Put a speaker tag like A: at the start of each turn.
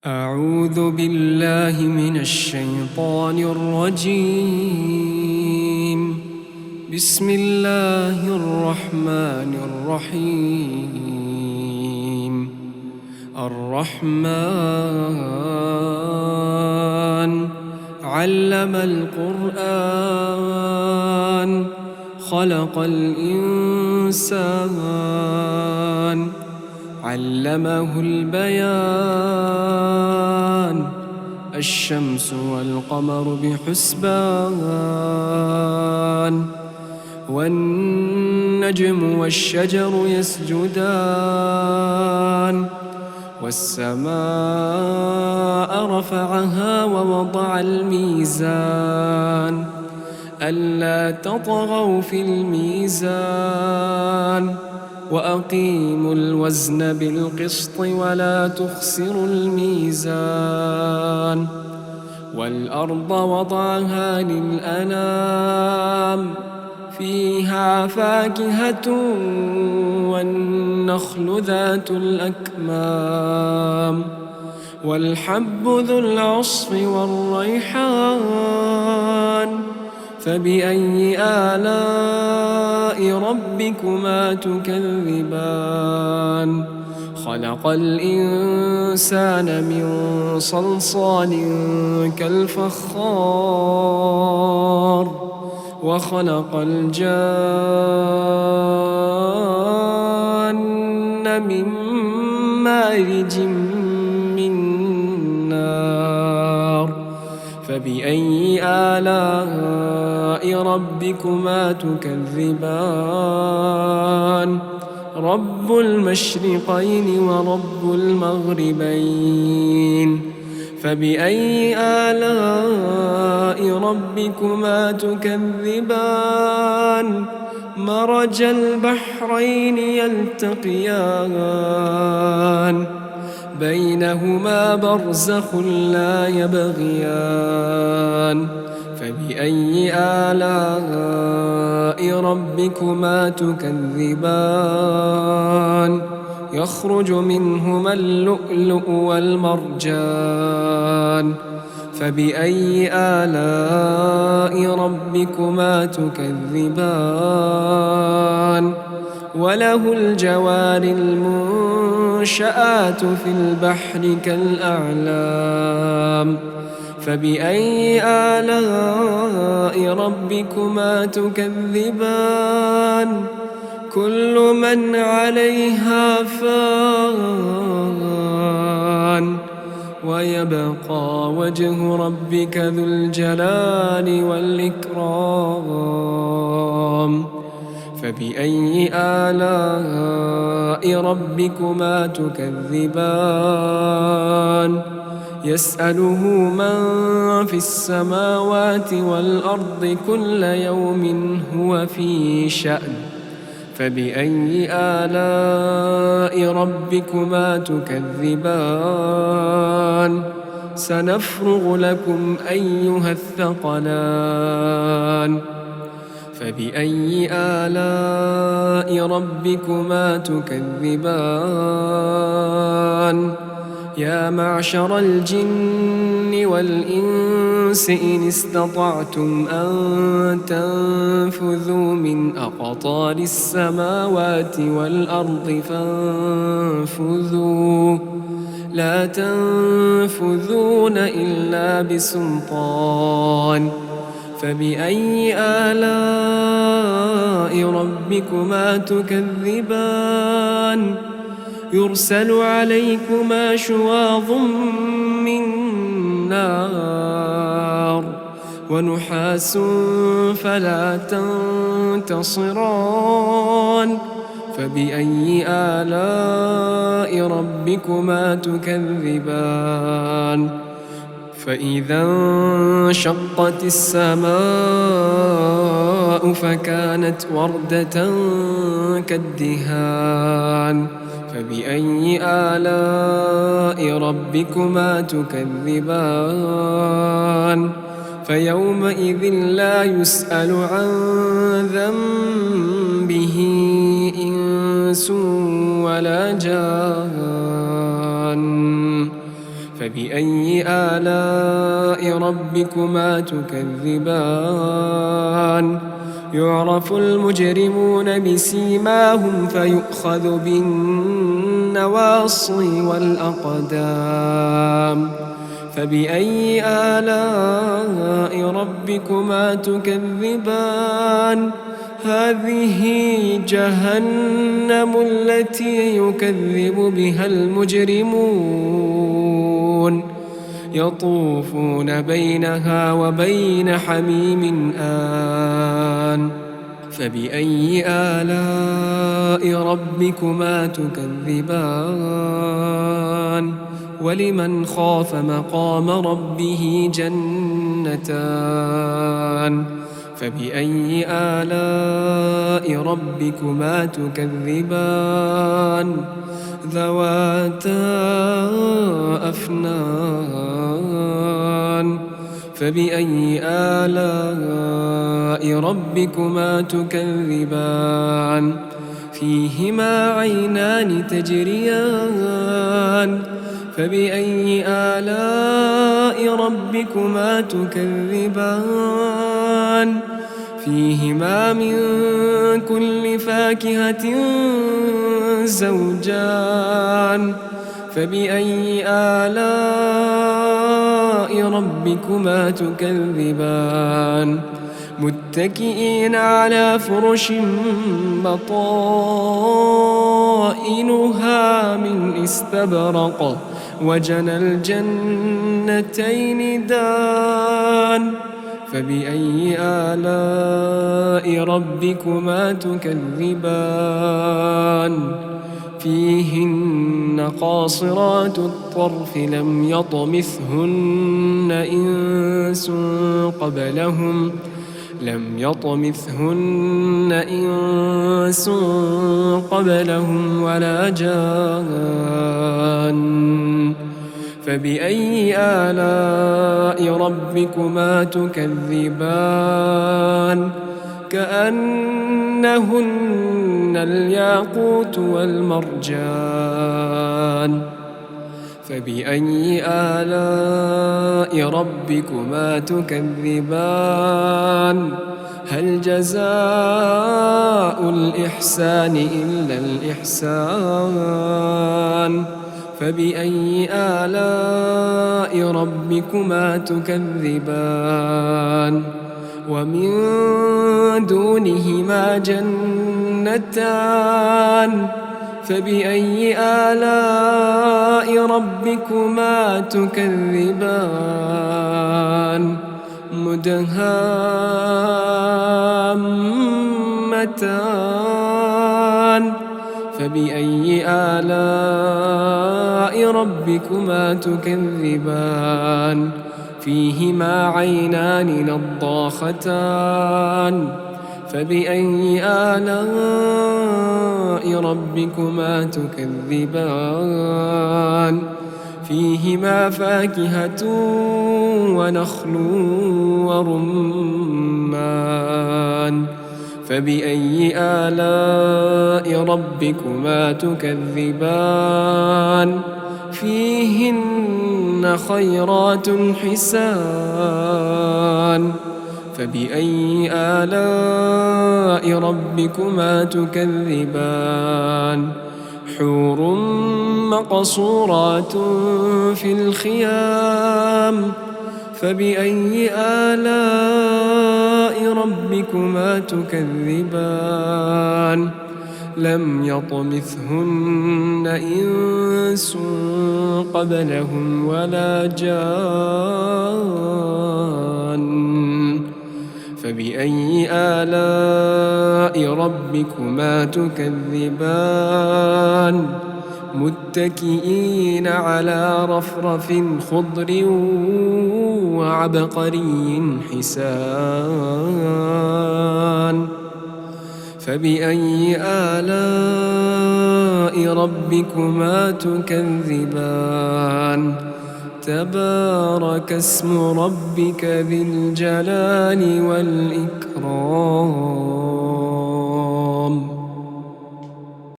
A: أعوذ بالله من الشيطان الرجيم. بسم الله الرحمن الرحيم. الرحمن علم القرآن خلق الإنسان علمه البيان الشمس والقمر بحسبان والنجم والشجر يسجدان والسماء رفعها ووضع الميزان ألا تطغوا في الميزان وأقيموا الوزن بالقسط ولا تخسروا الميزان والأرض وضعها للأنام فيها فاكهة والنخل ذات الأكمام والحب ذو العصف والريحان فبأي آلاء ربكما تكذبان خلق الإنسان من صلصال كالفخار وخلق الجان من مارج من نار فبأي آلاء ربكما تكذبان رب المشرقين ورب المغربين فبأي آلاء ربكما تكذبان مرج البحرين يلتقيان بينهما برزخ لا يبغيان فبأي آلاء ربكما تكذبان يخرج منهما اللؤلؤ والمرجان فبأي آلاء ربكما تكذبان وله الجوار المنشآت في البحر كالأعلام فبأي آلاء ربكما تكذبان كل من عليها فان ويبقى وجه ربك ذو الجلال والإكرام فبأي آلاء ربكما تكذبان يسأله من في السماوات والأرض كل يوم هو في شأن فبأي آلاء ربكما تكذبان سنفرغ لكم أيها الثقلان فبأي آلاء ربكما تكذبان يا معشر الجن والإنس إن استطعتم أن تنفذوا من أقطار السماوات والأرض فانفذوا لا تنفذون إلا بسلطان فبأي آلاء ربكما تكذبان يرسل عليكما شواظ من نار ونحاس فلا تنتصران فبأي آلاء ربكما تكذبان فإذا انشقت السماء فكانت وردة كالدهان فبأي آلاء ربكما تكذبان فيومئذ لا يسأل عن ذنبه إنس ولا جان فبأي آلاء ربكما تكذبان يعرف المجرمون بسيماهم فيؤخذ بالنواصي والأقدام فبأي آلاء ربكما تكذبان هذه جهنم التي يكذب بها المجرمون يطوفون بينها وبين حميم آن فبأي آلاء ربكما تكذبان ولمن خاف مقام ربه جنتان فبأي آلاء ربكما تكذبان ذواتا أفنان فبأي آلاء ربكما تكذبان فيهما عينان تجريان فبأي آلاء ربكما تكذبان فيهما من كل فاكهة زوجان فبأي آلاء ربكما تكذبان متكئين على فرش بطائنها من استبرق وجنى الجنتين دان فبأي آلاء ربكما تكذبان فيهن قاصرات الطرف لم يطمثهن إنس قبلهم ولا جان فبأي آلاء ربكما تكذبان كأنهن الياقوت والمرجان فبأي آلاء ربكما تكذبان هل جزاء الإحسان إلا الإحسان فبأي آلاء ربكما تكذبان ومن دونهما جنتان فبأي آلاء ربكما تكذبان مدهامتان فبأي آلاء ربكما تكذبان فيهما عينان نضاختان فبأي آلاء ربكما تكذبان فيهما فاكهة ونخل ورمان فبأي آلاء ربكما تكذبان فيهن خيرات حسان فبأي آلاء ربكما تكذبان حور مقصورات في الخيام فبأي آلاء ربكما تكذبان لم يطمثهن إنس قبلهم ولا جان فبأي آلاء ربكما تكذبان متكئين على رفرف خضر وعبقري حسان فبأي آلاء ربكما تكذبان تبارك اسم ربك ذي الجلال والإكرام